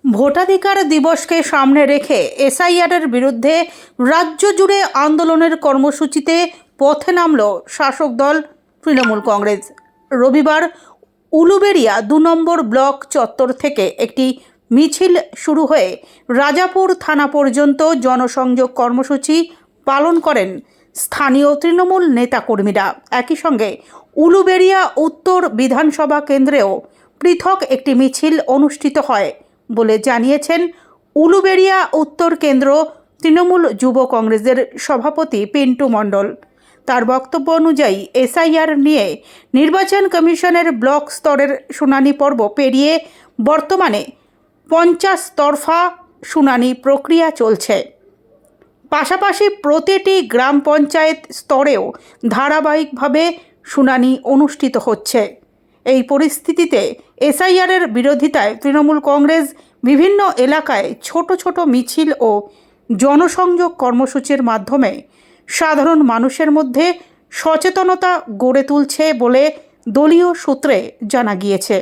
ভোটাধিকার দিবসকে সামনে রেখে এসআইআরের বিরুদ্ধে রাজ্য জুড়ে আন্দোলনের কর্মসূচিতে পথে নামল শাসক দল তৃণমূল কংগ্রেস। রবিবার উলুবেড়িয়া ২ নম্বর ব্লক চত্বর থেকে একটি মিছিল শুরু হয়ে রাজাপুর থানা পর্যন্ত জনসংযোগ কর্মসূচি পালন করেন স্থানীয় তৃণমূল নেতাকর্মীরা। একই সঙ্গে উলুবেড়িয়া উত্তর বিধানসভা কেন্দ্রেও পৃথক একটি মিছিল অনুষ্ঠিত হয় বলে জানিয়েছেন উলুবেড়িয়া উত্তর কেন্দ্র তৃণমূল যুব কংগ্রেসের সভাপতি পিন্টু মণ্ডল। তার বক্তব্য অনুযায়ী এসআইআর নিয়ে নির্বাচন কমিশনের ব্লক স্তরের শুনানি পর্ব পেরিয়ে বর্তমানে 50 তরফা শুনানি প্রক্রিয়া চলছে। পাশাপাশি প্রতিটি গ্রাম পঞ্চায়েত স্তরেও ধারাবাহিকভাবে শুনানি অনুষ্ঠিত হচ্ছে। এই পরিস্থিতিতে এসআইআরের বিরোধিতায় তৃণমূল কংগ্রেস বিভিন্ন এলাকায় ছোট ছোট মিছিল ও জনসংযোগ কর্মসূচির মাধ্যমে সাধারণ মানুষের মধ্যে সচেতনতা গড়ে তুলছে বলে দলীয় সূত্রে জানা গিয়েছে।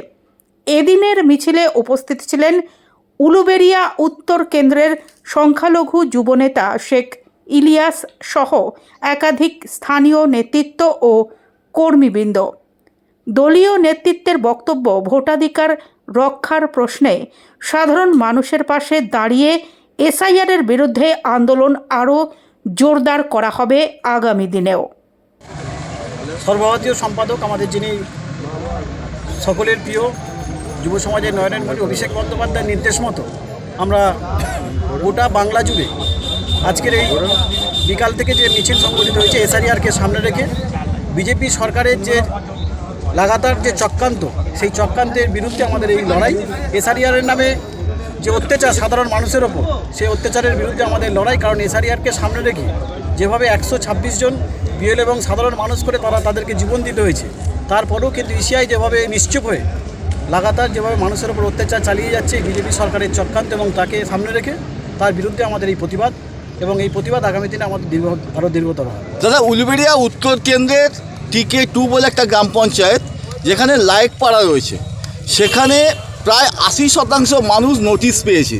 এদিনের মিছিলে উপস্থিত ছিলেন উলুবেড়িয়া উত্তর কেন্দ্রের সংখ্যালঘু যুবনেতা শেখ ইলিয়াস সহ একাধিক স্থানীয় নেতৃত্ব ও কর্মীবৃন্দ। দলীয় নেতৃত্বের বক্তব্য, ভোটাধিকার রক্ষার প্রশ্নে সাধারণ মানুষের পাশে দাঁড়িয়ে এসআইআরের বিরুদ্ধে আন্দোলন আরও জোরদার করা হবে আগামী দিনেও। সর্বভারতীয় সম্পাদক আমাদের, যিনি সকলের প্রিয় যুব সমাজের নয়নমণি অভিষেক বন্দ্যোপাধ্যায়ের নির্দেশ মতো আমরা গোটা বাংলা জুড়ে আজকের এই বিকাল থেকে যে মিছিল সংগঠিত হয়েছে এসআইআরকে সামনে রেখে বিজেপি সরকারের যে লাগাতার যে চক্রান্ত, সেই চক্রান্তের বিরুদ্ধে আমাদের এই লড়াই। এসআইআরের নামে যে অত্যাচার সাধারণ মানুষের ওপর, সেই অত্যাচারের বিরুদ্ধে আমাদের লড়াই। কারণ এসআইআরকে সামনে রেখে যেভাবে 126 জন বিএল এবং সাধারণ মানুষ করে তাদেরকে জীবন দিতে হয়েছে, তারপরেও কিন্তু ইসিআই যেভাবে নিশ্চুপ হয়ে লাগাতার যেভাবে মানুষের ওপর অত্যাচার চালিয়ে যাচ্ছে বিজেপি সরকারের চক্রান্ত, এবং তাকে সামনে রেখে তার বিরুদ্ধে আমাদের এই প্রতিবাদ, এবং এই প্রতিবাদ আগামী দিনে আমাদের আরও দীর্ঘতর হবে। দাদা, উলুবেড়িয়া উত্তর কেন্দ্রের TK2 বলে একটা গ্রাম পঞ্চায়েত, যেখানে লায়েকপাড়া রয়েছে, সেখানে প্রায় 80% মানুষ নোটিশ পেয়েছে।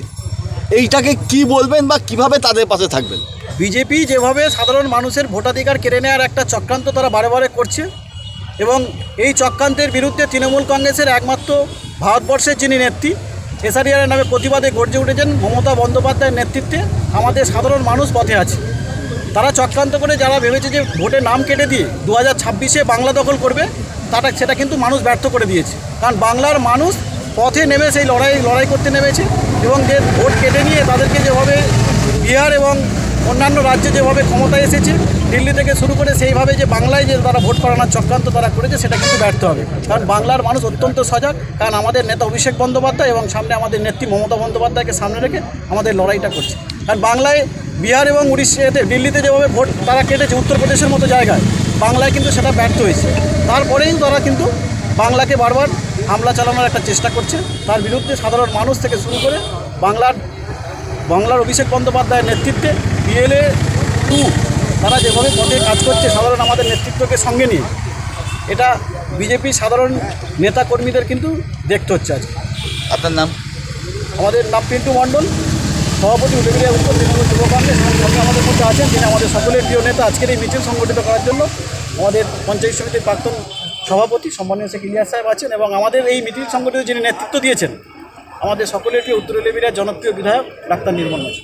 এইটাকে কি বলবেন বা কিভাবে তাদের পাশে থাকবেন? বিজেপি যেভাবে সাধারণ মানুষের ভোটাধিকার কেড়ে নেওয়ার একটা চক্রান্ত তারা বারে বারে করছে, এবং এই চক্রান্তের বিরুদ্ধে তৃণমূল কংগ্রেসের একমাত্র ভারতবর্ষের যিনি নেত্রী, এসআইআরের নামে প্রতিবাদে গর্জে উঠেছেন মমতা বন্দ্যোপাধ্যায়ের নেতৃত্বে আমাদের সাধারণ মানুষ পথে আছে। তারা চক্রান্ত করে যারা ভেবেছে যে ভোটের নাম কেটে দিয়ে 2026-এ বাংলা দখল করবে, সেটা কিন্তু মানুষ ব্যর্থ করে দিয়েছে। কারণ বাংলার মানুষ পথে নেমে সেই লড়াই করতে নেমেছে, এবং যে ভোট কেটে নিয়ে তাদেরকে যেভাবে বিহার এবং অন্যান্য রাজ্যে যেভাবে ক্ষমতায় এসেছে, দিল্লি থেকে শুরু করে সেইভাবে যে বাংলায় যে তারা ভোট করানোর চক্রান্ত তারা করেছে, সেটা কিন্তু ব্যর্থ হবে। কারণ বাংলার মানুষ অত্যন্ত সজাগ। কারণ আমাদের নেতা অভিষেক বন্দ্যোপাধ্যায় এবং সামনে আমাদের নেত্রী মমতা বন্দ্যোপাধ্যায়কে সামনে রেখে আমাদের লড়াইটা করছে। কারণ বাংলায় বিহার এবং উড়িষ্যাতে, দিল্লিতে যেভাবে ভোট তারা কেটেছে, উত্তরপ্রদেশের মতো জায়গায়, বাংলায় কিন্তু সেটা ব্যর্থ হয়েছে। তারপরেই তারা কিন্তু বাংলাকে বারবার হামলা চালানোর একটা চেষ্টা করছে। তার বিরুদ্ধে সাধারণ মানুষ থেকে শুরু করে বাংলার অভিষেক বন্দ্যোপাধ্যায়ের নেতৃত্বে BLA-2 তারা যেভাবে পথে কাজ করছে সাধারণ আমাদের নেতৃত্বকে সঙ্গে নিয়ে, এটা বিজেপি সাধারণ নেতা কর্মীদের কিন্তু দেখতে হচ্ছে। আজকে আপনার নাম? আমাদের নাম পিন্টু মণ্ডল, সভাপতি উলুবেড়িয়া উত্তর তৃণমূল যুব কংগ্রেস। সঙ্গে আমাদের মধ্যে আছেন তিনি আমাদের সকলের প্রিয় নেতা। আজকের এই মিছিল সংগঠিত করার জন্য আমাদের পঞ্চায়েত সমিতির প্রাক্তন সভাপতি সম্মানীয় শেখ ইলিয়াস সাহেব আছেন, এবং আমাদের এই মিছিল সংগঠিত যিনি নেতৃত্ব দিয়েছেন আমাদের সকলের প্রিয় উত্তর উলুবেড়িয়ার জনপ্রিয় বিধায়ক ডাক্তার নির্মল মাঝি।